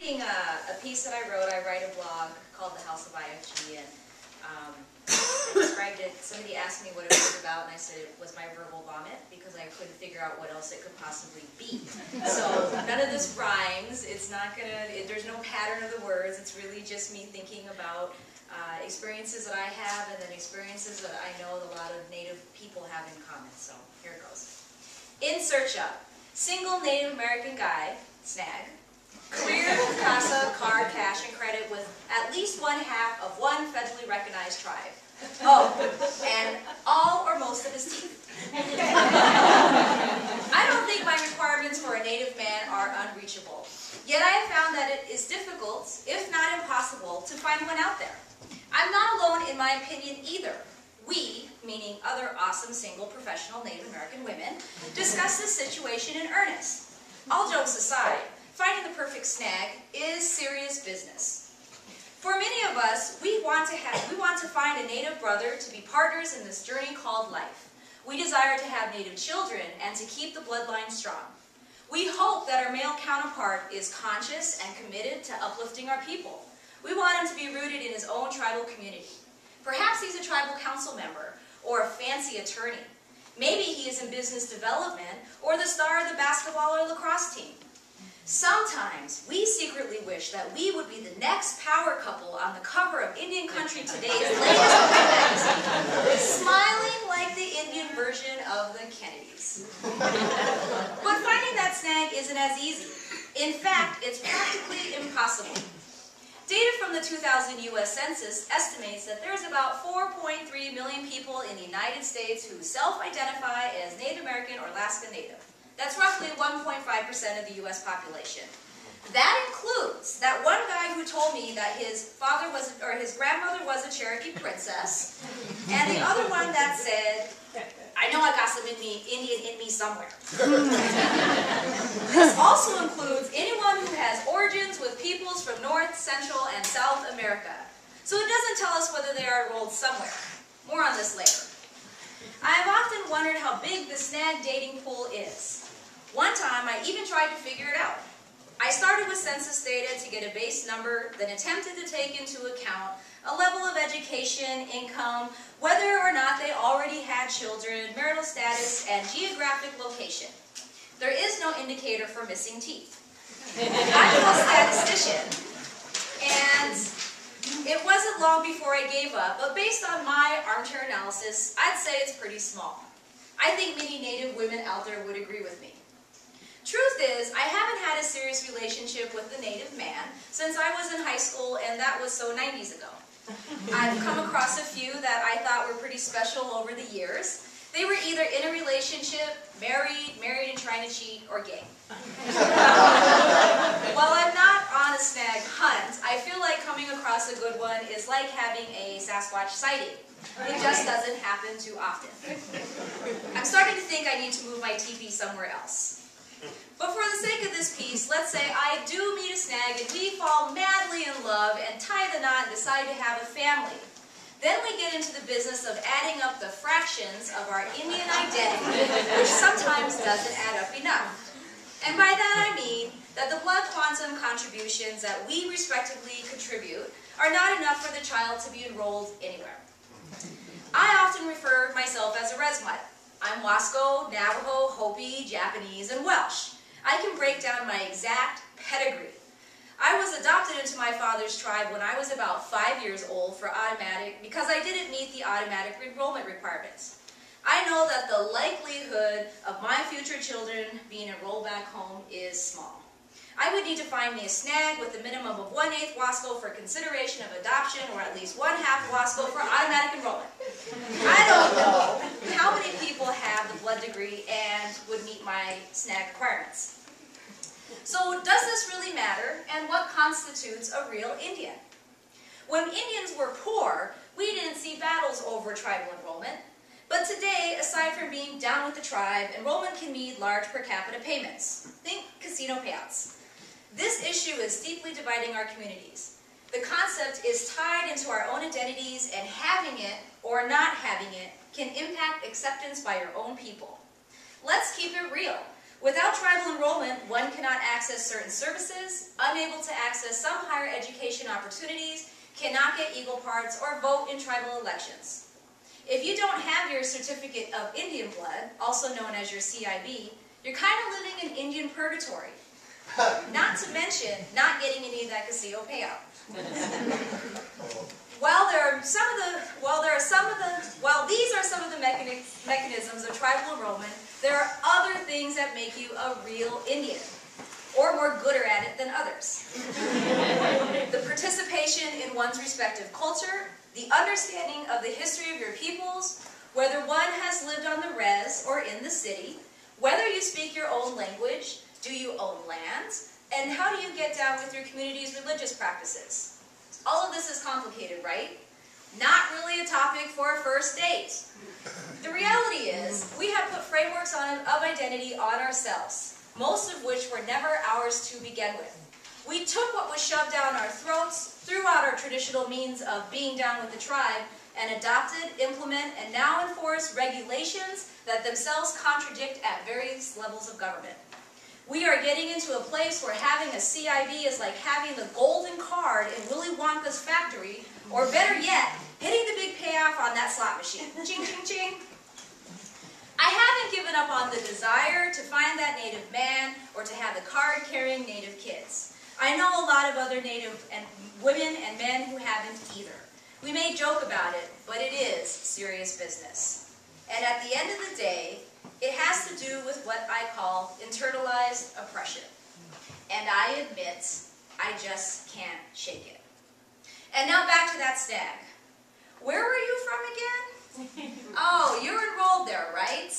Reading a piece that I write a blog called The House of IFG, and I described it. Somebody asked me what it was about, and I said it was my verbal vomit because I couldn't figure out what else it could possibly be. So none of this rhymes. It's not gonna. There's no pattern of the words. It's really just me thinking about experiences that I have, and then experiences that I know a lot of Native people have in common. So here it goes. In search of single Native American guy, snag. Career, casa, car, cash, and credit with at least one-half of one federally recognized tribe. Oh, and all or most of his teeth. I don't think my requirements for a Native man are unreachable. Yet I have found that it is difficult, if not impossible, to find one out there. I'm not alone in my opinion either. We, meaning other awesome single professional Native American women, discuss this situation in earnest. All jokes aside, finding the perfect snag is serious business. For many of us, we want to find a Native brother to be partners in this journey called life. We desire to have Native children and to keep the bloodline strong. We hope that our male counterpart is conscious and committed to uplifting our people. We want him to be rooted in his own tribal community. Perhaps he's a tribal council member or a fancy attorney. Maybe he is in business development or the star of the basketball or lacrosse team. Sometimes we secretly wish that we would be the next power couple on the cover of Indian Country Today's latest magazine, smiling like the Indian version of the Kennedys. But finding that snag isn't as easy. In fact, it's practically impossible. Data from the 2000 U.S. Census estimates that there's about 4.3 million people in the United States who self-identify as Native American or Alaska Native. That's roughly 1.5% of the U.S. population. That includes that one guy who told me that his grandmother was a Cherokee princess, and the other one that said, "I know I got some Indian in me somewhere." This also includes anyone who has origins with peoples from North, Central, and South America. So it doesn't tell us whether they are enrolled somewhere. More on this later. I have often wondered how big the snag dating pool is. One time, I even tried to figure it out. I started with census data to get a base number, then attempted to take into account a level of education, income, whether or not they already had children, marital status, and geographic location. There is no indicator for missing teeth. I'm a statistician, and it wasn't long before I gave up, but based on my armchair analysis, I'd say it's pretty small. I think many Native women out there would agree with me. Truth is, I haven't had a serious relationship with a Native man since I was in high school, and that was so 90s ago. I've come across a few that I thought were pretty special over the years. They were either in a relationship, married and trying to cheat, or gay. While I'm not on a snag hunt, I feel like coming across a good one is like having a Sasquatch sighting. It just doesn't happen too often. I'm starting to think I need to move my teepee somewhere else. But for the sake of this piece, let's say I do meet a snag and we fall madly in love and tie the knot and decide to have a family. Then we get into the business of adding up the fractions of our Indian identity, which sometimes doesn't add up enough. And by that I mean that the blood quantum contributions that we respectively contribute are not enough for the child to be enrolled anywhere. I often refer myself as a resmut. I'm Wasco, Navajo, Hopi, Japanese, and Welsh. I can break down my exact pedigree. I was adopted into my father's tribe when I was about 5 years old because I didn't meet the automatic enrollment requirements. I know that the likelihood of my future children being enrolled back home is small. I would need to find me a snag with a minimum of 1/8 Wasco for consideration of adoption, or at least 1/2 Wasco for automatic enrollment. I don't know how many people have the blood degree and would meet my snag requirements. So does this really matter, and what constitutes a real Indian? When Indians were poor, we didn't see battles over tribal enrollment. But today, aside from being down with the tribe, enrollment can mean large per capita payments. Think casino payouts. This issue is deeply dividing our communities. The concept is tied into our own identities, and having it or not having it can impact acceptance by your own people. Let's keep it real. Without tribal enrollment, one cannot access certain services, unable to access some higher education opportunities, cannot get eagle parts, or vote in tribal elections. If you don't have your Certificate of Indian Blood, also known as your CIB, you're kind of living in Indian purgatory. Not to mention not getting any of that Casio payout. While these are some of the mechanisms of tribal enrollment, there are other things that make you a real Indian, or more gooder at it than others. The participation in one's respective culture, the understanding of the history of your peoples, whether one has lived on the res or in the city, whether you speak your own language, do you own lands, and how do you get down with your community's religious practices. All of this is complicated, right? Not really a topic for a first date. The reality is, we have put frameworks of identity on ourselves, most of which were never ours to begin with. We took what was shoved down our throats, threw out our traditional means of being down with the tribe, and adopted, implement, and now enforce regulations that themselves contradict at various levels of government. We are getting into a place where having a CIB is like having the golden card in Willy Wonka's factory, or better yet, hitting the big payoff on that slot machine. Ching, ching, ching. I haven't given up on the desire to find that native man or to have the card-carrying native kids. I know a lot of other native women and men who haven't either. We may joke about it, but it is serious business. And at the end of the day, it has to do with what I call internalized oppression. And I admit, I just can't shake it. And now back to that stag. Where were you from again? Oh, you're enrolled there, right?